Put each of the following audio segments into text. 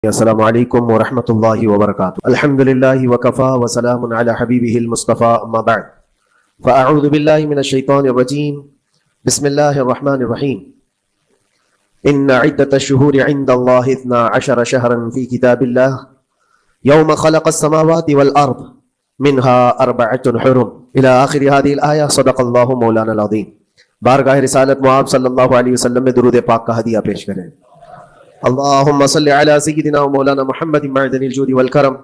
السلام علیکم ورحمۃ اللہ وبرکاتہ۔ الحمد للہ وکفا وسلام علی حبیبہ المصطفیٰ، اما بعد فاعوذ باللہ من الشیطان الرجیم، بسم اللہ الرحمن الرحیم۔ ان عدۃ الشہور عند اللہ 12 شہرا فی کتاب اللہ یوم خلق السماوات والارض منها 4 حرم الی آخر هذه الآیہ۔ صدق اللہ مولانا العظیم۔ بارگاہ رسالت معاب صلی اللہ علیہ وسلم میں درود پاک کا ہدیہ پیش کریں۔ اللہم صلی علی سیدنا و مولانا محمد معدن الجود والکرم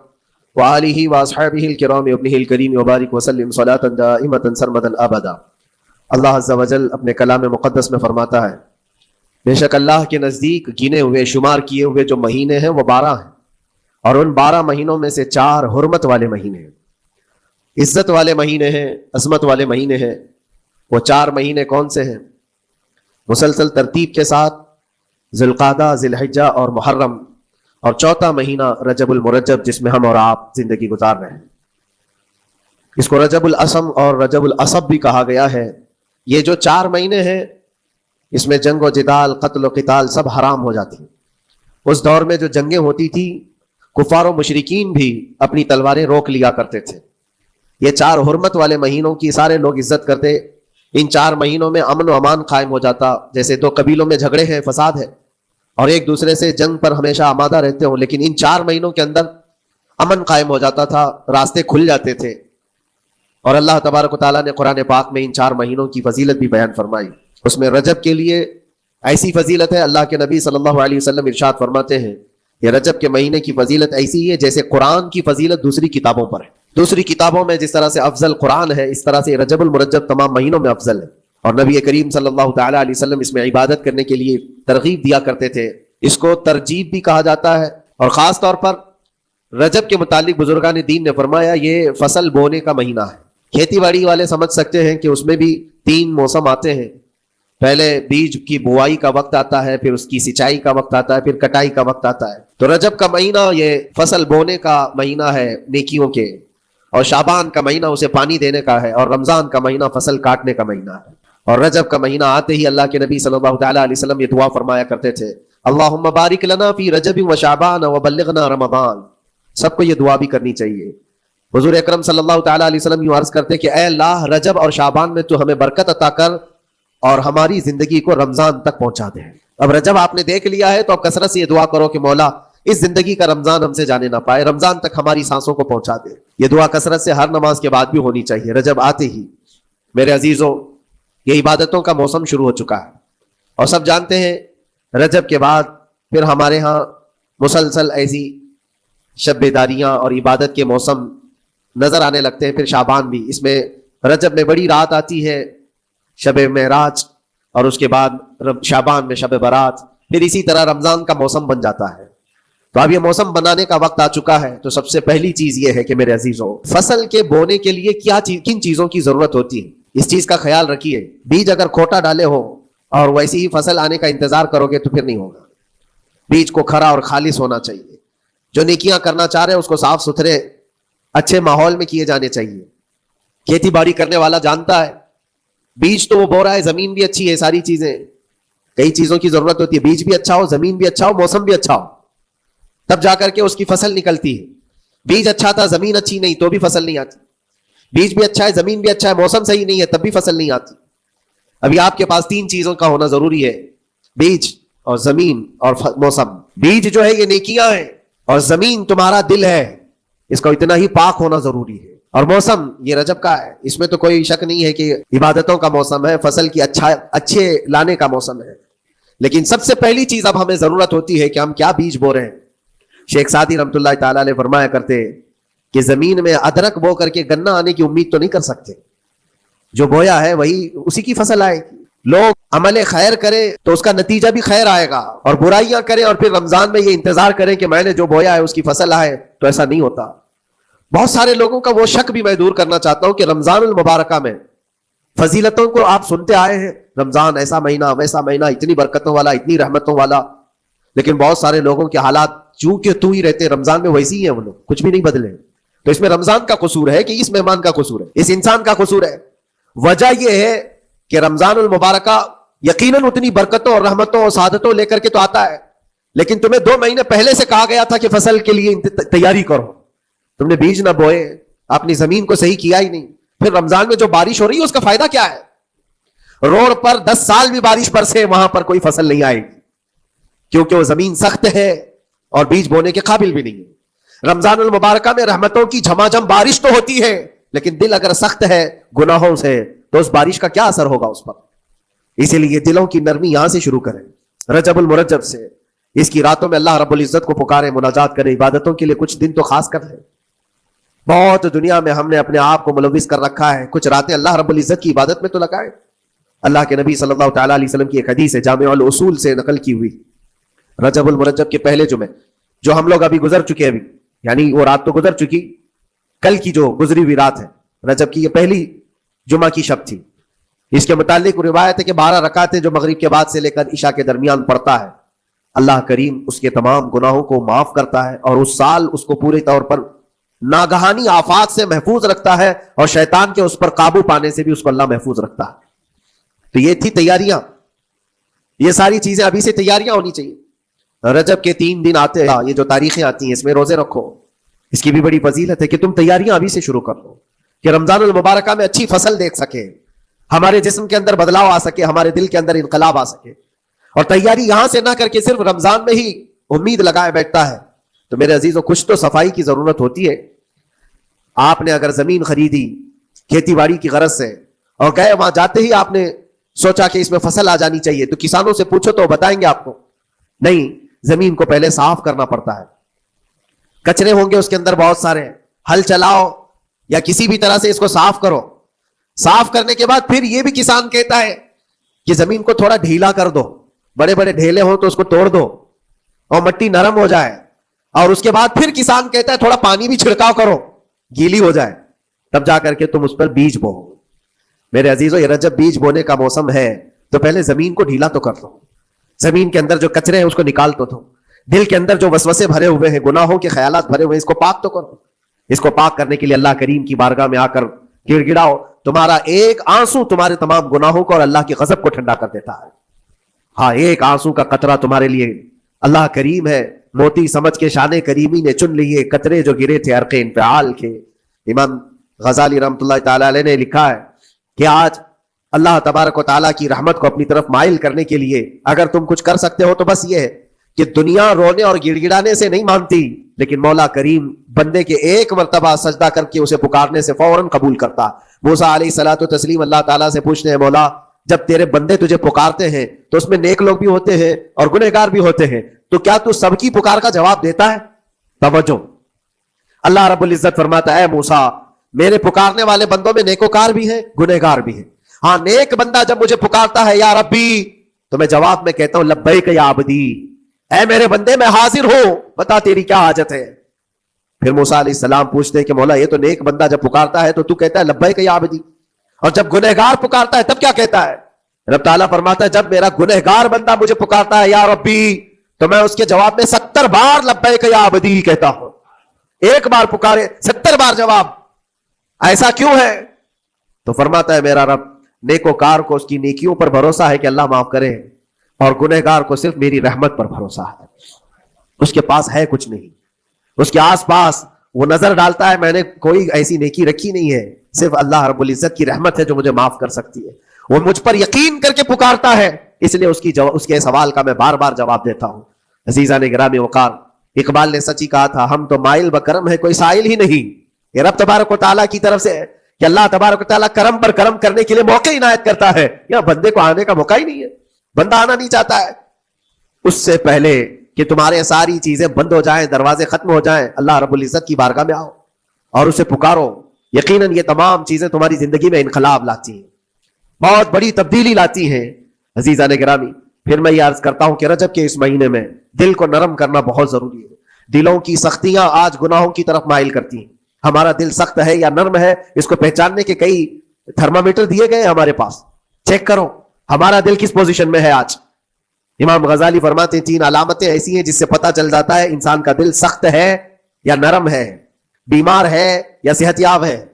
وآلہ واصحابہ الکرام وابنہ الکریم وبارک وسلم صلاۃ دائمۃ سرمدا ابدا۔ اللہ عز و جل اپنے کلام مقدس میں فرماتا ہے، بے شک اللہ کے نزدیک گنے ہوئے شمار کیے ہوئے جو مہینے ہیں وہ 12 ہیں، اور ان 12 مہینوں میں سے 4 حرمت والے مہینے ہیں، عزت والے مہینے ہیں، عظمت والے مہینے ہیں۔ وہ 4 مہینے کون سے ہیں؟ مسلسل ترتیب کے ساتھ ذوالقعدہ، ذی الحجہ اور محرم، اور 4تھا مہینہ رجب المرجب جس میں ہم اور آپ زندگی گزار رہے ہیں۔ اس کو رجب الاسم اور رجب العصب بھی کہا گیا ہے۔ یہ جو 4 مہینے ہیں اس میں جنگ و جدال، قتل و قتال سب حرام ہو جاتی ہیں۔ اس دور میں جو جنگیں ہوتی تھی کفار و مشرکین بھی اپنی تلواریں روک لیا کرتے تھے۔ یہ 4 حرمت والے مہینوں کی سارے لوگ عزت کرتے۔ ان 4 مہینوں میں امن و امان قائم ہو جاتا، جیسے 2 قبیلوں میں جھگڑے ہیں، فساد ہے اور ایک دوسرے سے جنگ پر ہمیشہ آمادہ رہتے ہوں، لیکن ان 4 مہینوں کے اندر امن قائم ہو جاتا تھا، راستے کھل جاتے تھے۔ اور اللہ تبارک و تعالیٰ نے قرآن پاک میں ان 4 مہینوں کی فضیلت بھی بیان فرمائی۔ اس میں رجب کے لیے ایسی فضیلت ہے، اللہ کے نبی صلی اللہ علیہ وسلم ارشاد فرماتے ہیں یہ رجب کے مہینے کی فضیلت ایسی ہے جیسے قرآن کی فضیلت دوسری کتابوں پر ہے۔ دوسری کتابوں میں جس طرح سے افضل قرآن ہے، اس طرح سے رجب المرجب تمام مہینوں میں افضل ہے۔ اور نبی کریم صلی اللہ تعالیٰ علیہ وسلم اس میں عبادت کرنے کے لیے ترغیب دیا کرتے تھے۔ اس کو ترجیب بھی کہا جاتا ہے، اور خاص طور پر رجب کے متعلق بزرگان دین نے فرمایا یہ فصل بونے کا مہینہ ہے۔ کھیتی باڑی والے سمجھ سکتے ہیں کہ اس میں بھی 3 موسم آتے ہیں۔ پہلے بیج کی بوائی کا وقت آتا ہے، پھر اس کی سچائی کا وقت آتا ہے، پھر کٹائی کا وقت آتا ہے۔ تو رجب کا مہینہ یہ فصل بونے کا مہینہ ہے نیکیوں کے، اور شعبان کا مہینہ اسے پانی دینے کا ہے، اور رمضان کا مہینہ فصل کاٹنے کا مہینہ ہے۔ اور رجب کا مہینہ آتے ہی اللہ کے نبی صلی اللہ تعالیٰ علیہ وسلم یہ دعا فرمایا کرتے تھے، اللہم بارک لنا فی رجب و شعبان وبلغنا رمضان۔ سب کو یہ دعا بھی کرنی چاہیے۔ حضور اکرم صلی اللہ تعالیٰ علیہ وسلم یوں عرض کرتے کہ اے اللہ، رجب اور شعبان میں تو ہمیں برکت عطا کر اور ہماری زندگی کو رمضان تک پہنچا دے۔ اب رجب آپ نے دیکھ لیا ہے تو اب کثرت سے یہ دعا کرو کہ مولا اس زندگی کا رمضان ہم سے جانے نہ پائے، رمضان تک ہماری سانسوں کو پہنچا دے۔ یہ دعا کثرت سے ہر نماز کے بعد بھی ہونی چاہیے۔ رجب آتے ہی میرے عزیزوں یہ عبادتوں کا موسم شروع ہو چکا ہے، اور سب جانتے ہیں رجب کے بعد پھر ہمارے ہاں مسلسل ایسی شب بیداریاں اور عبادت کے موسم نظر آنے لگتے ہیں۔ پھر شعبان بھی، اس میں رجب میں بڑی رات آتی ہے، شب معراج، اور اس کے بعد شعبان میں شب برات، پھر اسی طرح رمضان کا موسم بن جاتا ہے۔ تو اب یہ موسم بنانے کا وقت آ چکا ہے، تو سب سے پہلی چیز یہ ہے کہ میرے عزیزوں فصل کے بونے کے لیے کن چیزوں کی ضرورت ہوتی ہے اس چیز کا خیال رکھیے۔ بیج اگر کھوٹا ڈالے ہو اور ویسی ہی فصل آنے کا انتظار کرو گے تو پھر نہیں ہوگا۔ بیج کو کھرا اور خالص ہونا چاہیے۔ جو نیکیاں کرنا چاہ رہے ہیں اس کو صاف ستھرے اچھے ماحول میں کیے جانے چاہیے۔ کھیتی باڑی کرنے والا جانتا ہے بیج تو وہ بو رہا ہے، زمین بھی اچھی ہے، ساری چیزیں، کئی چیزوں کی ضرورت ہوتی ہے۔ بیج بھی اچھا ہو، زمین بھی اچھا ہو، موسم بھی اچھا ہو، تب جا کر کے اس کی فصل نکلتی ہے۔ بیج اچھا تھا، زمین اچھی نہیں تو بھی فصل نہیں آتی۔ بیج بھی اچھا ہے، زمین بھی اچھا ہے، موسم صحیح نہیں ہے تب بھی فصل نہیں آتی۔ ابھی آپ کے پاس 3 چیزوں کا ہونا ضروری ہے، بیج اور زمین اور موسم۔ بیج جو ہے یہ نیکیاں ہیں، اور زمین تمہارا دل ہے، اس کو اتنا ہی پاک ہونا ضروری ہے۔ اور موسم یہ رجب کا ہے، اس میں تو کوئی شک نہیں ہے کہ عبادتوں کا موسم ہے، فصل کی اچھے لانے کا موسم ہے۔ لیکن سب سے پہلی چیز اب ہمیں ضرورت ہوتی ہے کہ ہم کیا بیج بو رہے ہیں۔ شیخ سعدی رحمۃ اللہ تعالیٰ علیہ فرمایا کرتے کہ زمین میں ادرک بو کر کے گنا آنے کی امید تو نہیں کر سکتے، جو بویا ہے وہی اسی کی فصل آئے گی۔ لوگ عمل خیر کرے تو اس کا نتیجہ بھی خیر آئے گا، اور برائیاں کرے اور پھر رمضان میں یہ انتظار کریں کہ میں نے جو بویا ہے اس کی فصل آئے، تو ایسا نہیں ہوتا۔ بہت سارے لوگوں کا وہ شک بھی میں دور کرنا چاہتا ہوں کہ رمضان المبارکہ میں فضیلتوں کو آپ سنتے آئے ہیں، رمضان ایسا مہینہ ویسا مہینہ، اتنی برکتوں والا، اتنی رحمتوں والا، لیکن بہت سارے لوگوں کے حالات چونکہ تو ہی رہتے رمضان میں ویسے ہی ہیں، وہ لوگ کچھ بھی نہیں بدلے۔ تو اس میں رمضان کا قصور ہے کہ اس مہمان کا قصور ہے، اس انسان کا قصور ہے؟ وجہ یہ ہے کہ رمضان المبارکہ یقیناً اتنی برکتوں اور رحمتوں اور سعادتوں لے کر کے تو آتا ہے، لیکن تمہیں 2 مہینے پہلے سے کہا گیا تھا کہ فصل کے لیے تیاری کرو، تم نے بیج نہ بوئے، اپنی زمین کو صحیح کیا ہی نہیں. پھر رمضان میں جو بارش ہو رہی ہے اس کا فائدہ کیا ہے؟ روڈ پر 10 سال بھی بارش برسے وہاں پر کوئی فصل نہیں آئے گی، کیونکہ وہ زمین سخت ہے اور بیج بونے کے قابل بھی نہیں ہے. رمضان المبارکہ میں رحمتوں کی جھماجھم بارش تو ہوتی ہے، لیکن دل اگر سخت ہے گناہوں سے تو اس بارش کا کیا اثر ہوگا اس پر؟ اسی لیے دلوں کی نرمی یہاں سے شروع کریں، رجب المرجب سے. اس کی راتوں میں اللہ رب العزت کو پکارے، مناجات کرے، عبادتوں کے لیے کچھ دن تو خاص کر لیں. بہت دنیا میں ہم نے اپنے آپ کو ملوث کر رکھا ہے، کچھ راتیں اللہ رب العزت کی عبادت میں تو لگائیں. اللہ کے نبی صلی اللہ تعالیٰ علیہ وسلم کی ایک حدیث ہے، جامع الاصول سے نقل کی ہوئی، رجب المرجب کے پہلے جمعے جو ہم لوگ ابھی گزر چکے، ابھی یعنی وہ رات تو گزر چکی، کل کی جو گزری ہوئی رات ہے رجب کی، یہ پہلی جمعہ کی شب تھی. اس کے متعلق روایت ہے کہ 12 رکعتیں جو مغرب کے بعد سے لے کر عشاء کے درمیان پڑھتا ہے، اللہ کریم اس کے تمام گناہوں کو معاف کرتا ہے اور اس سال اس کو پورے طور پر ناگہانی آفات سے محفوظ رکھتا ہے، اور شیطان کے اس پر قابو پانے سے بھی اس کو اللہ محفوظ رکھتا ہے. تو یہ تھی تیاریاں، یہ ساری چیزیں ابھی سے تیاریاں ہونی چاہیے. رجب کے 3 دن آتے ہیں، یہ جو تاریخیں آتی ہیں اس میں روزے رکھو، اس کی بھی بڑی فضیلت ہے کہ تم تیاریاں ابھی سے شروع کر لو کہ رمضان المبارکہ میں اچھی فصل دیکھ سکے، ہمارے جسم کے اندر بدلاؤ آ سکے، ہمارے دل کے اندر انقلاب آ سکے. اور تیاری یہاں سے نہ کر کے صرف رمضان میں ہی امید لگائے بیٹھتا ہے تو میرے عزیزوں کچھ تو صفائی کی ضرورت ہوتی ہے. آپ نے اگر زمین خریدی کھیتی باڑی کی غرض سے اور گئے، وہاں جاتے ہی آپ نے سوچا کہ اس میں فصل آ جانی چاہیے، تو کسانوں سے پوچھو تو بتائیں گے آپ کو نہیں، زمین کو پہلے صاف کرنا پڑتا ہے، کچرے ہوں گے اس کے اندر بہت سارے، ہل چلاؤ یا کسی بھی طرح سے اس کو صاف کرو. صاف کرنے کے بعد پھر یہ بھی کسان کہتا ہے کہ زمین کو تھوڑا ڈھیلا کر دو، بڑے بڑے ڈھیلے ہوں تو اس کو توڑ دو اور مٹی نرم ہو جائے، اور اس کے بعد پھر کسان کہتا ہے تھوڑا پانی بھی چھڑکاؤ کرو، گیلی ہو جائے، تب جا کر کے تم اس پر بیج بو. میرے عزیزوں یہ رجب بیج بونے کا موسم ہے تو پہلے زمین کو ڈھیلا تو کر دو، زمین کے اندر جو کچرے ہیں اس کو نکال تو دو، دل کے اندر جو وسوسے بھرے ہوئے ہیں، گناہوں کے خیالات بھرے ہوئے ہیں، اس کو پاک تو کرو. اس کو پاک کرنے کے لیے اللہ کریم کی بارگاہ میں آ کر گڑ گڑاؤ، تمہارا ایک آنسو تمہارے تمام گناہوں کو اور اللہ کی غضب کو ٹھنڈا کر دیتا ہے. ہاں، ایک آنسو کا قطرہ تمہارے لیے اللہ کریم ہے، موتی سمجھ کے شان کریمی نے چن لیے قطرے جو گرے تھے عرق انفعال کے. امام غزالی رحمۃ اللہ تعالی علیہ نے لکھا ہے کہ آج اللہ تبارک و تعالیٰ کی رحمت کو اپنی طرف مائل کرنے کے لیے اگر تم کچھ کر سکتے ہو تو بس یہ ہے کہ دنیا رونے اور گڑ گڑانے سے نہیں مانتی، لیکن مولا کریم بندے کے ایک مرتبہ سجدہ کر کے اسے پکارنے سے فوراً قبول کرتا. موسیٰ علیہ الصلوۃ والتسلیم اللہ تعالیٰ سے پوچھتے ہیں، مولا جب تیرے بندے تجھے پکارتے ہیں تو اس میں نیک لوگ بھی ہوتے ہیں اور گنہگار بھی ہوتے ہیں، تو کیا تو سب کی پکار کا جواب دیتا ہے؟ توجہ، اللہ رب العزت فرماتا ہے اے موسیٰ میرے پکارنے والے بندوں میں نیکوکار بھی ہیں، گنہگار بھی ہیں. ہاں، نیک بندہ جب مجھے پکارتا ہے یا ربی تو میں جواب میں کہتا ہوں لبیک یا عبدی، اے میرے بندے میں حاضر ہوں، بتا تیری کیا حاجت ہے. پھر موسیٰ علیہ السلام پوچھتے ہیں کہ مولا یہ تو نیک بندہ جب پکارتا ہے تو کہتا ہے لبیک یا عبدی، اور جب گنہگار پکارتا ہے تب کیا کہتا ہے؟ رب تعالیٰ فرماتا ہے جب میرا گنہگار بندہ مجھے پکارتا ہے یا ربی تو میں اس کے جواب میں 70 بار لبیک یا عبدی کہتا ہوں. ایک بار پکارے 70 بار جواب. ایسا کیوں ہے؟ تو فرماتا ہے میرا رب نیکوکار کو اس کی نیکیوں پر بھروسہ ہے کہ اللہ معاف کرے، اور گنہگار کو صرف میری رحمت پر بھروسہ ہے. اس کے پاس ہے کچھ نہیں، اس کے آس پاس وہ نظر ڈالتا ہے میں نے کوئی ایسی نیکی رکھی نہیں ہے، صرف اللہ رب العزت کی رحمت ہے جو مجھے معاف کر سکتی ہے. وہ مجھ پر یقین کر کے پکارتا ہے، اس لیے اس کے سوال کا میں بار بار جواب دیتا ہوں. عزیزان گرامی وقار، اقبال نے سچ ہی کہا تھا ہم تو مائل بکرم ہے کوئی سائل ہی نہیں. یہ رب تبارک و تعالیٰ کی طرف سے ہے کہ اللہ تبارک و تعالیٰ کرم پر کرم کرنے کے لیے موقع عنایت کرتا ہے. یا بندے کو آنے کا موقع ہی نہیں ہے، بندہ آنا نہیں چاہتا ہے. اس سے پہلے کہ تمہارے ساری چیزیں بند ہو جائیں، دروازے ختم ہو جائیں، اللہ رب العزت کی بارگاہ میں آؤ اور اسے پکارو. یقیناً یہ تمام چیزیں تمہاری زندگی میں انقلاب لاتی ہیں، بہت بڑی تبدیلی لاتی ہیں. عزیزان گرامی، پھر میں یہ عرض کرتا ہوں کہ رجب کے اس مہینے میں دل کو نرم کرنا بہت ضروری ہے. دلوں کی سختیاں آج گناہوں کی طرف مائل کرتی ہیں. ہمارا دل سخت ہے یا نرم ہے اس کو پہچاننے کے کئی تھرمامیٹر دیے گئے ہمارے پاس. چیک کرو ہمارا دل کس پوزیشن میں ہے آج. امام غزالی فرماتے ہیں 3 علامتیں ایسی ہیں جس سے پتہ چل جاتا ہے انسان کا دل سخت ہے یا نرم ہے، بیمار ہے یا صحت یاب ہے.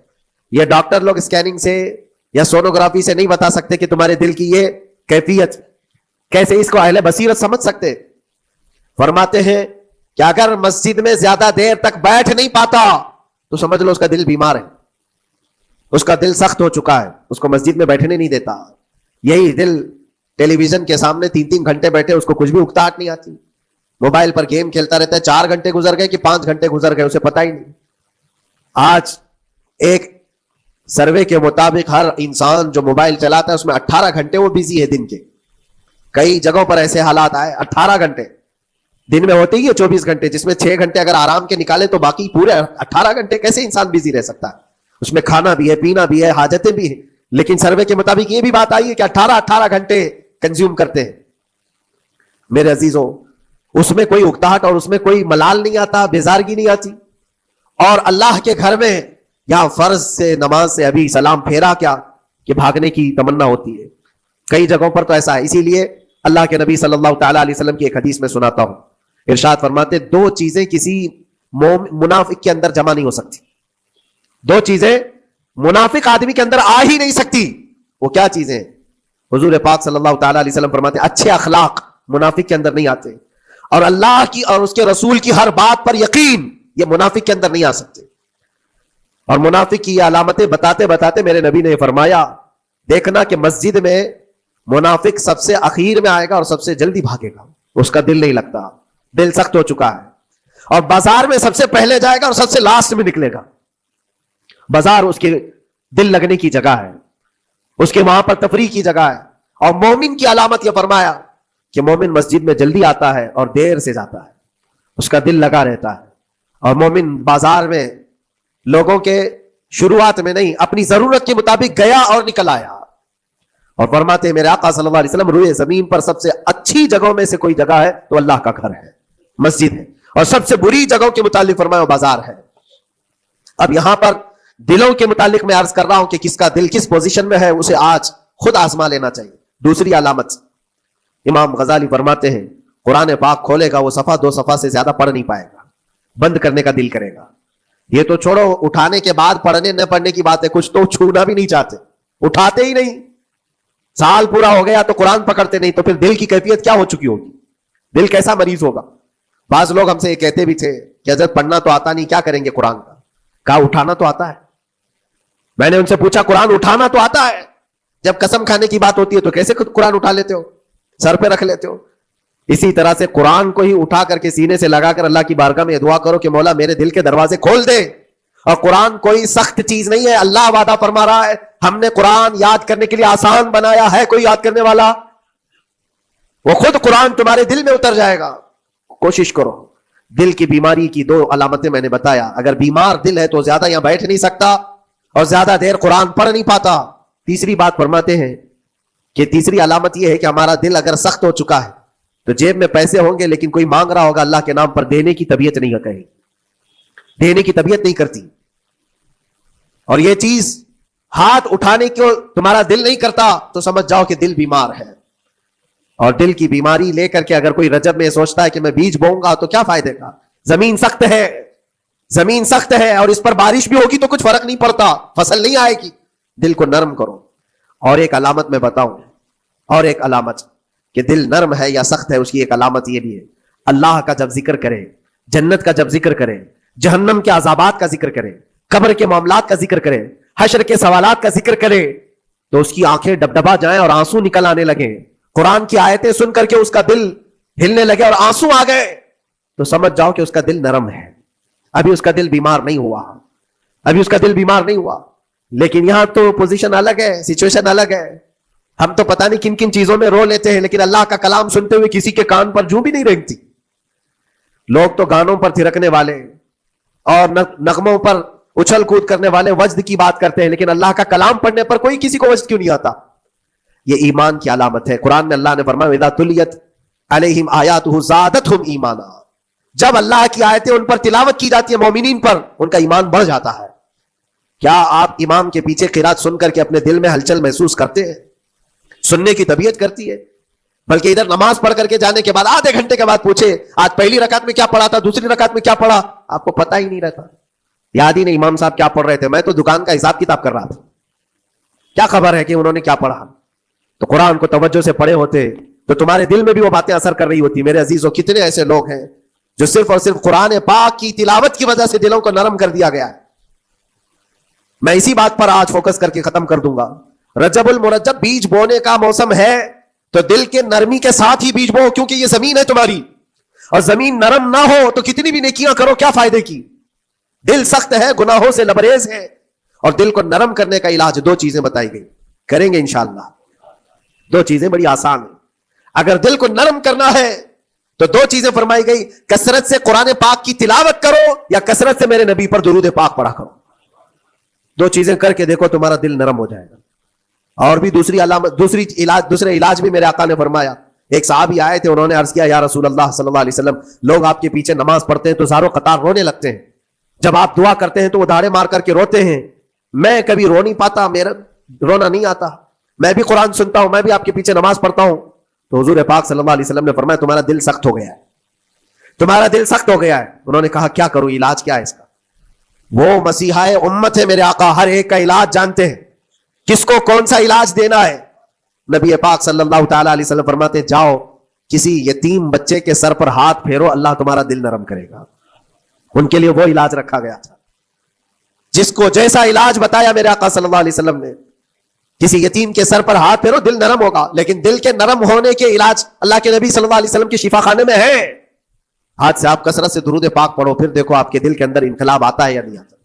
یہ ڈاکٹر لوگ اسکیننگ سے یا سونوگرافی سے نہیں بتا سکتے کہ تمہارے دل کی یہ کیفیت کیسے، اس کو اہل بصیرت سمجھ سکتے. فرماتے ہیں کہ اگر مسجد میں زیادہ دیر تک بیٹھ نہیں پاتا تو سمجھ لو اس کا دل بیمار ہے، اس کا دل سخت ہو چکا ہے، اس کو مسجد میں بیٹھنے نہیں دیتا. یہی دل ٹیلی ویژن کے سامنے 3 گھنٹے بیٹھے، اس کو کچھ بھی اکتاہٹ نہیں آتی، موبائل پر گیم کھیلتا رہتا ہے. 4 گھنٹے گزر گئے کہ 5 گھنٹے گزر گئے، اسے پتا ہی نہیں. آج ایک سروے کے مطابق ہر انسان جو موبائل چلاتا ہے اس میں 18 گھنٹے وہ بزی ہے دن کے. کئی جگہوں پر ایسے حالات آئے 18 گھنٹے دن میں ہوتے ہی ہے 24 گھنٹے، جس میں 6 گھنٹے اگر آرام کے نکالے تو باقی پورے 18 گھنٹے کیسے انسان بزی رہ سکتا ہے؟ اس میں کھانا بھی ہے، پینا بھی ہے، حاجتیں بھی ہیں. لیکن سروے کے مطابق یہ بھی بات آئی ہے کہ 18 گھنٹے کنزیوم کرتے ہیں. میرے عزیزوں، اس میں کوئی اکتاہٹ اور اس میں کوئی ملال نہیں آتا، بیزارگی نہیں آتی. اور اللہ کے گھر میں یا فرض سے نماز سے ابھی سلام پھیرا کیا کہ بھاگنے کی تمنا ہوتی ہے. کئی جگہوں پر تو ایسا ہے. اسی لیے اللہ کے نبی صلی اللہ تعالی علیہ وسلم کی ایک حدیث میں سناتا ہوں. ارشاد فرماتے 2 چیزیں کسی منافق کے اندر جمع نہیں ہو سکتی. 2 چیزیں منافق آدمی کے اندر آ ہی نہیں سکتی. وہ کیا چیزیں ہیں؟ حضور پاک صلی اللہ تعالی علیہ وسلم فرماتے اچھے اخلاق منافق کے اندر نہیں آتے، اور اللہ کی اور اس کے رسول کی ہر بات پر یقین، یہ منافق کے اندر نہیں آ سکتے. اور منافق کی یہ علامتیں بتاتے بتاتے میرے نبی نے فرمایا دیکھنا کہ مسجد میں منافق سب سے اخیر میں آئے گا اور سب سے جلدی بھاگے گا. اس کا دل نہیں لگتا، دل سخت ہو چکا ہے. اور بازار میں سب سے پہلے جائے گا اور سب سے لاسٹ میں نکلے گا. بازار اس کے دل لگنے کی جگہ ہے، اس کے وہاں پر تفریح کی جگہ ہے. اور مومن کی علامت یہ فرمایا کہ مومن مسجد میں جلدی آتا ہے اور دیر سے جاتا ہے، اس کا دل لگا رہتا ہے. اور مومن بازار میں لوگوں کے شروعات میں نہیں، اپنی ضرورت کے مطابق گیا اور نکل آیا. اور فرماتے ہیں میرے آقا صلی اللہ علیہ وسلم روئے زمین پر سب سے اچھی جگہوں میں سے کوئی جگہ ہے تو اللہ کا گھر ہے، مسجد ہے. اور سب سے بری جگہوں کے متعلق فرمایا بازار ہے. اب یہاں پر دلوں کے متعلق میں عرض کر رہا ہوں کہ کس کا دل کس پوزیشن میں ہے، اسے آج خود آزما لینا چاہیے. دوسری علامت، امام غزالی فرماتے ہیں قرآن پاک کھولے گا وہ صفحہ 2 صفحہ سے زیادہ پڑھ نہیں پائے گا، بند کرنے کا دل کرے گا. یہ تو چھوڑو اٹھانے کے بعد پڑھنے نہ پڑھنے کی بات ہے، کچھ تو چھونا بھی نہیں چاہتے، اٹھاتے ہی نہیں. سال پورا ہو گیا تو قرآن پکڑتے نہیں، تو پھر دل کی کیفیت کیا ہو چکی ہوگی؟ دل کیسا مریض ہوگا؟ بعض لوگ ہم سے یہ کہتے بھی تھے کہ حضرت پڑھنا تو آتا نہیں، کیا کریں گے قرآن کا؟ کہا اٹھانا تو آتا ہے. میں نے ان سے پوچھا قرآن اٹھانا تو آتا ہے، جب قسم کھانے کی بات ہوتی ہے تو کیسے قرآن اٹھا لیتے ہو، سر پہ رکھ لیتے ہو؟ اسی طرح سے قرآن کو ہی اٹھا کر کے سینے سے لگا کر اللہ کی بارگاہ میں دعا کرو کہ مولا میرے دل کے دروازے کھول دے. اور قرآن کوئی سخت چیز نہیں ہے، اللہ وعدہ فرما رہا ہے ہم نے قرآن یاد کرنے کے لیے آسان بنایا ہے. کوئی یاد کرنے والا؟ وہ خود قرآن تمہارے دل میں اتر جائے گا. کوشش کرو. دل کی بیماری کی 2 علامتیں میں نے بتایا. اگر بیمار دل ہے تو زیادہ یہاں بیٹھ نہیں سکتا اور زیادہ دیر قرآن پڑھ نہیں پاتا. تیسری بات فرماتے ہیں کہ تیسری علامت یہ ہے کہ ہمارا دل اگر سخت ہو چکا ہے تو جیب میں پیسے ہوں گے لیکن کوئی مانگ رہا ہوگا اللہ کے نام پر، دینے کی طبیعت نہیں کہیں، دینے کی طبیعت نہیں کرتی. اور یہ چیز ہاتھ اٹھانے کو تمہارا دل نہیں کرتا تو سمجھ جاؤ کہ دل بیمار ہے. اور دل کی بیماری لے کر کے اگر کوئی رجب میں سوچتا ہے کہ میں بیج بوؤں گا تو کیا فائدے کا؟ زمین سخت ہے، زمین سخت ہے اور اس پر بارش بھی ہوگی تو کچھ فرق نہیں پڑتا، فصل نہیں آئے گی. دل کو نرم کرو. اور ایک علامت میں بتاؤں، اور ایک علامت کہ دل نرم ہے یا سخت ہے، اس کی ایک علامت یہ بھی ہے، اللہ کا جب ذکر کرے، جنت کا جب ذکر کرے، جہنم کے عذابات کا ذکر کرے، قبر کے معاملات کا ذکر کرے، حشر کے سوالات کا ذکر کرے تو اس کی آنکھیں ڈبڈبا جائیں اور آنسو نکل آنے لگے. قرآن کی آیتیں سن کر کے اس کا دل ہلنے لگے اور آنسو آ گئے تو سمجھ جاؤ کہ اس کا دل نرم ہے. ابھی اس کا دل بیمار نہیں ہوا، ابھی اس کا دل بیمار نہیں ہوا. لیکن یہاں تو پوزیشن الگ ہے، سچویشن الگ ہے. ہم تو پتہ نہیں کن کن چیزوں میں رو لیتے ہیں لیکن اللہ کا کلام سنتے ہوئے کسی کے کان پر جوں بھی نہیں رینگتی. لوگ تو گانوں پر تھرکنے والے اور نغموں پر اچھل کود کرنے والے وجد کی بات کرتے ہیں لیکن اللہ کا کلام پڑھنے پر کوئی کسی کو وجد کیوں نہیں آتا؟ یہ ایمان کی علامت ہے. قرآن میں اللہ نے فرمایا اذا تلیت علیہم آیاتہ زادتہم ایمانا، جب اللہ کی آیتیں ان پر تلاوت کی جاتی ہیں مومنین پر ان کا ایمان بڑھ جاتا ہے. کیا آپ امام کے پیچھے قرات سن کر کے اپنے دل میں ہلچل محسوس کرتے ہیں؟ سننے کی طبیعت کرتی ہے. بلکہ ادھر نماز پڑھ کر کے جانے کے بعد آدھے گھنٹے کے بعد پوچھے آج پہلی رکعت میں کیا پڑھا تھا، دوسری رکعت میں کیا پڑھا، آپ کو پتہ ہی نہیں رہتا، یاد ہی نہیں امام صاحب کیا پڑھ رہے تھے. میں تو دکان کا حساب کتاب کر رہا تھا، کیا خبر ہے کہ انہوں نے کیا پڑھا. تو قرآن کو توجہ سے پڑھے ہوتے تو تمہارے دل میں بھی وہ باتیں اثر کر رہی ہوتی. میرے عزیزوں, کتنے ایسے لوگ ہیں جو صرف اور صرف قرآن پاک کی تلاوت کی وجہ سے دلوں کو نرم کر دیا گیا ہے. میں اسی بات پر آج فوکس کر کے ختم کر دوں گا. رجب المرجب بیج بونے کا موسم ہے, تو دل کے نرمی کے ساتھ ہی بیج بو, کیونکہ یہ زمین ہے تمہاری, اور زمین نرم نہ ہو تو کتنی بھی نیکیاں کرو کیا فائدے کی. دل سخت ہے, گناہوں سے لبریز ہے, اور دل کو نرم کرنے کا علاج 2 چیزیں بتائی گئی, کریں گے انشاءاللہ. 2 چیزیں بڑی آسان ہیں. اگر دل کو نرم کرنا ہے تو 2 چیزیں فرمائی گئی, کثرت سے قرآن پاک کی تلاوت کرو یا کثرت سے میرے نبی پر درود پاک پڑھا کرو. 2 چیزیں کر کے دیکھو, تمہارا دل نرم ہو جائے گا. اور بھی دوسرے علاج بھی میرے آقا نے فرمایا. ایک صحابی آئے تھے, انہوں نے عرض کیا, یا رسول اللہ صلی اللہ علیہ وسلم, لوگ آپ کے پیچھے نماز پڑھتے ہیں تو زاروں قطار رونے لگتے ہیں, جب آپ دعا کرتے ہیں تو وہ دھاڑے مار کر کے روتے ہیں, میں کبھی رو نہیں پاتا, میرا رونا نہیں آتا, میں بھی قرآن سنتا ہوں, میں بھی آپ کے پیچھے نماز پڑھتا ہوں. تو حضور پاک صلی اللہ علیہ وسلم نے فرمایا, تمہارا دل سخت ہو گیا ہے, تمہارا دل سخت ہو گیا ہے. انہوں نے کہا کیا کروں, علاج کیا ہے اس کا؟ وہ مسیحا امت ہے میرے آقا, ہر ایک کا علاج جانتے ہیں, کس کو کون سا علاج دینا ہے. نبی پاک صلی اللہ تعالی علیہ وسلم فرماتے, جاؤ کسی یتیم بچے کے سر پر ہاتھ پھیرو, اللہ تمہارا دل نرم کرے گا. ان کے لیے وہ علاج رکھا گیا تھا. جس کو جیسا علاج بتایا میرے آقا صلی اللہ علیہ وسلم نے, کسی یتیم کے سر پر ہاتھ پھیرو, دل نرم ہوگا. لیکن دل کے نرم ہونے کے علاج اللہ کے نبی صلی اللہ علیہ وسلم کے شفا خانے میں ہے. آج سے آپ کثرت سے درود پاک پڑھو, پھر دیکھو آپ کے دل کے اندر انقلاب آتا ہے یا نہیں آتا.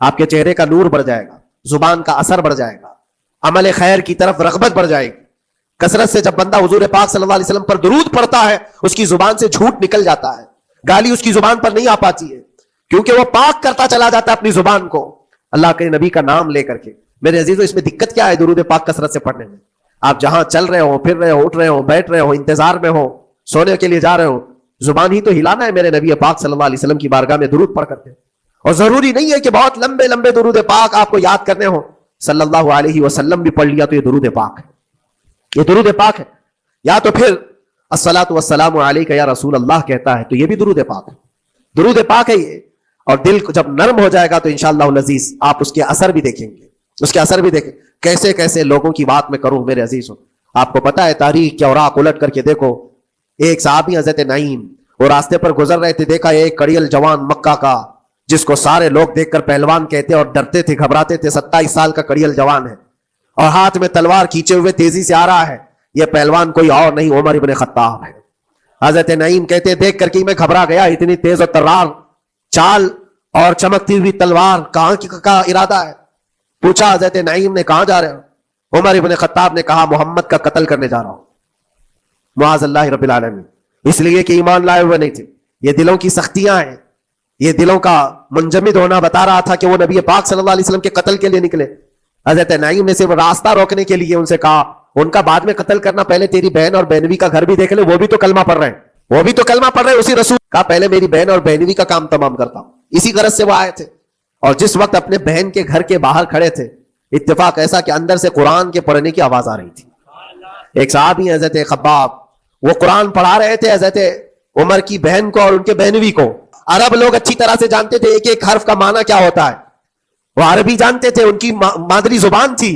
آپ کے چہرے کا نور بڑھ جائے گا, زبان کا اثر بڑھ جائے گا, عمل خیر کی طرف رغبت بڑھ جائے گی. کثرت سے جب بندہ حضور پاک صلی اللہ علیہ وسلم پر درود پڑھتا ہے, اس کی زبان سے جھوٹ نکل جاتا ہے, گالی اس کی زبان پر نہیں آ پاتی ہے, کیونکہ وہ پاک کرتا چلا جاتا ہے اپنی زبان کو اللہ کے نبی کا نام لے کر کے. میرے عزیزوں, اس میں دقت کیا ہے درود پاک کثرت سے پڑھنے میں؟ آپ جہاں چل رہے ہو, پھر رہے ہو, اٹھ رہے ہو, بیٹھ رہے ہو, انتظار میں ہو, سونے کے لیے جا رہے ہو, زبان ہی تو ہلانا ہے میرے نبی پاک صلی اللہ علیہ وسلم کی بارگاہ میں درود پڑھ کرتے. اور ضروری نہیں ہے کہ بہت لمبے لمبے درود پاک آپ کو یاد کرنے ہو, صلی اللہ علیہ وسلم بھی پڑھ لیا تو یہ درود پاک ہے, یہ درود پاک ہے. یا تو پھر الصلاۃ والسلام علیک یا رسول اللہ کہتا ہے تو یہ بھی درود پاک ہے. درود پاک ہے یہ. اور دل کو جب نرم ہو جائے گا تو انشاءاللہ العزیز آپ اس کے اثر بھی دیکھیں گے, اس کے اثر بھی دیکھیں. کیسے کیسے لوگوں کی بات میں کروں میرے عزیزوں, آپ کو پتا ہے تاریخ کے اوراق الٹ کر کے دیکھو. ایک صحابی حضرت نعیم, وہ راستے پر گزر رہے تھے, دیکھا ایک کڑیل جوان مکہ کا, جس کو سارے لوگ دیکھ کر پہلوان کہتے اور ڈرتے تھے, گھبراتے تھے. 27 سال کا کڑیل جوان ہے اور ہاتھ میں تلوار کھینچے ہوئے تیزی سے آ رہا ہے. یہ پہلوان کوئی اور نہیں, عمر ابن خطاب ہے. حضرت نعیم کہتے دیکھ کر کے میں گھبرا گیا, اتنی تیز اور ترار چال اور چمکتی ہوئی تلوار, کہاں کا ارادہ ہے؟ پوچھا حضرت نعیم نے, کہاں جا رہے ہو؟ عمر ابن خطاب نے کہا, محمد کا قتل کرنے جا رہا ہوں. معاذ اللہ رب العالمین. اس لیے کہ ایمان لائے ہوئے نہیں تھے. یہ دلوں کی سختیاں ہیں, یہ دلوں کا منجمد ہونا بتا رہا تھا کہ وہ نبی پاک صلی اللہ علیہ وسلم کے قتل کے لیے نکلے. حضرت نعیم نے صرف راستہ روکنے کے لیے ان سے کہا, ان کا بعد میں قتل کرنا, پہلے تیری بہن اور بہنوی کا گھر بھی دیکھ لے, وہ بھی تو کلمہ پڑھ رہے ہیں, وہ بھی تو کلمہ پڑھ رہے ہیں اسی رسول کا, پہلے میری بہن اور بہنوی کا کام تمام کرتا ہوں. اسی غرض سے وہ آئے تھے. اور جس وقت اپنے بہن کے گھر کے باہر کھڑے تھے, اتفاق ایسا کہ اندر سے قرآن کے پڑھنے کی آواز آ رہی تھی. ایک صحابی حضرت خباب, وہ قرآن پڑھا رہے تھے حضرت عمر کی بہن کو اور ان کے بہنوی کو. عرب لوگ اچھی طرح سے جانتے تھے ایک ایک حرف کا معنی کیا ہوتا ہے, وہ عربی جانتے تھے, ان کی مادری زبان تھی.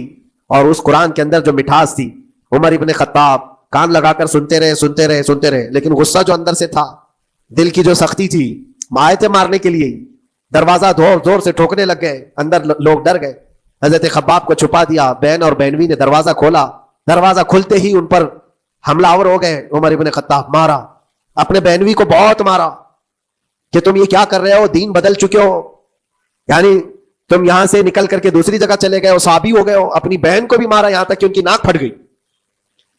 اور اس قرآن کے اندر جو مٹھاس تھی, عمر ابن خطاب کان لگا کر سنتے رہے, لیکن غصہ جو اندر سے تھا, دل کی جو سختی تھی, آئے تھے مارنے کے لیے, دروازہ زور سے ٹھوکنے لگ گئے, اندر لوگ ڈر گئے. حضرت خباب کو چھپا دیا, بہن اور بہنوی نے دروازہ کھولا, دروازہ کھلتے ہی ان پر حملہ آور ہو گئے. عمر ابن خطاب مارا, اپنے بہنوی کو بہت مارا کہ تم یہ کیا کر رہے ہو, دین بدل چکے ہو, یعنی تم یہاں سے نکل کر کے دوسری جگہ چلے گئے ہو, صحابی ہو گئے ہو. اپنی بہن کو بھی مارا, یہاں تک کہ ان کی ناک پھٹ گئی.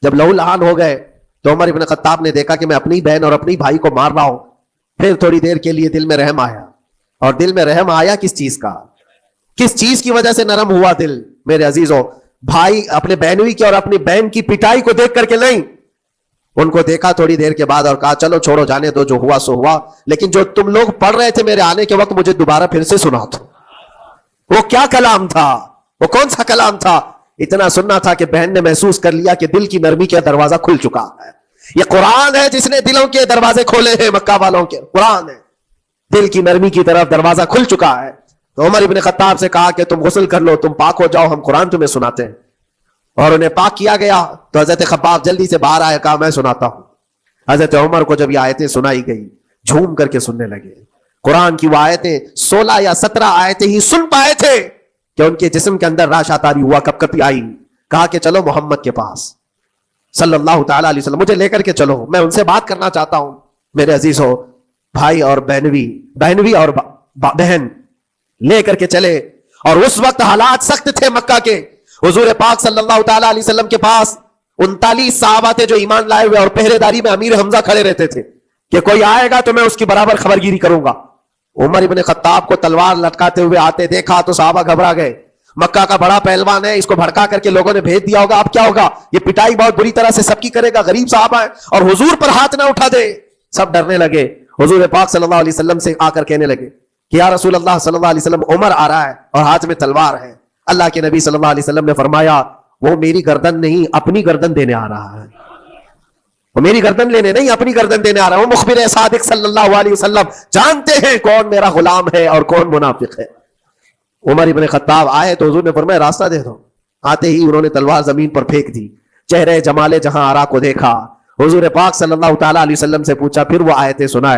جب لہو لہان ہو گئے تو عمر ابن خطاب نے دیکھا کہ میں اپنی بہن اور اپنی بھائی کو مار رہا ہوں. پھر تھوڑی دیر کے لیے دل میں رحم آیا. اور دل میں رحم آیا کس چیز کا, کس چیز کی وجہ سے نرم ہوا دل میرے عزیزوں؟ بھائی اپنے بہنوی کی اور اپنی بہن کی پٹائی کو دیکھ کر کے نہیں, ان کو دیکھا تھوڑی دیر کے بعد اور کہا چلو چھوڑو جانے دو, جو ہوا سو ہوا, لیکن جو تم لوگ پڑھ رہے تھے میرے آنے کے وقت مجھے دوبارہ پھر سے سنا دو. وہ کیا کلام تھا, وہ کون سا کلام تھا؟ اتنا سننا تھا کہ بہن نے محسوس کر لیا کہ دل کی نرمی کا دروازہ کھل چکا ہے. یہ قرآن ہے جس نے دلوں کے دروازے کھولے ہیں, مکہ والوں کے قرآن ہے, دل کی نرمی کی طرف دروازہ کھل چکا ہے. تو عمر ابن خطاب سے کہا کہ تم غسل کر لو, تم پاک ہو جاؤ, ہم قرآن تمہیں سناتے ہیں. اور انہیں پاک کیا گیا تو حضرت خباب جلدی سے باہر آیا، کہا میں سناتا ہوں۔ حضرت عمر کو جب یہ آیتیں سنائی گئی جھوم کر کے سننے لگے۔ قرآن کی وہ آیتیں 16 یا 17 آیتیں ہی سن پائے تھے کہ ان کے جسم کے اندر راش آتاری ہوا، کپ کپی آئی۔ کہا کہ چلو محمد کے پاس صلی اللہ تعالی علیہ وسلم، مجھے لے کر کے چلو، میں ان سے بات کرنا چاہتا ہوں۔ میرے عزیزو، بھائی اور بہنوی اور بہن لے کر کے چلے، اور اس وقت حالات سخت تھے مکہ کے۔ حضور پاک صلی اللہ تعالی علیہ وسلم کے پاس 39 صحابہ تھے جو ایمان لائے ہوئے، اور پہرے داری میں امیر حمزہ کھڑے رہتے تھے کہ کوئی آئے گا تو میں اس کی برابر خبر گیری کروں گا۔ عمر ابن خطاب کو تلوار لٹکاتے ہوئے آتے دیکھا تو صحابہ گھبرا گئے۔ مکہ کا بڑا پہلوان ہے، اس کو بھڑکا کر کے لوگوں نے بھیج دیا ہوگا، اب کیا ہوگا؟ یہ پٹائی بہت بری طرح سے سب کی کرے گا، غریب صحابہ ہے، اور حضور پر ہاتھ نہ اٹھا دے۔ سب ڈرنے لگے۔ حضور پاک صلی اللہ علیہ وسلم سے آ کر کہنے لگے کہ یا رسول اللہ صلی اللہ علیہ وسلم، عمر آ رہا ہے اور ہاتھ میں تلوار ہے۔ اللہ کے نبی صلی اللہ علیہ وسلم نے فرمایا وہ میری گردن نہیں، اپنی گردن دینے آ رہا ہے۔ وہ میری گردن لینے نہیں، اپنی گردن دینے آ رہا ہے۔ وہ مخبر صادق صلی اللہ علیہ وسلم جانتے ہیں کون میرا غلام ہے اور کون منافق ہے۔ عمر ابن خطاب آئے تو حضور نے فرمایا راستہ دے دو۔ آتے ہی انہوں نے تلوار زمین پر پھینک دی۔ چہرے جمال جہاں آرا کو دیکھا۔ حضور پاک صلی اللہ تعالی علیہ وسلم سے پوچھا، پھر وہ آیتیں سنائے۔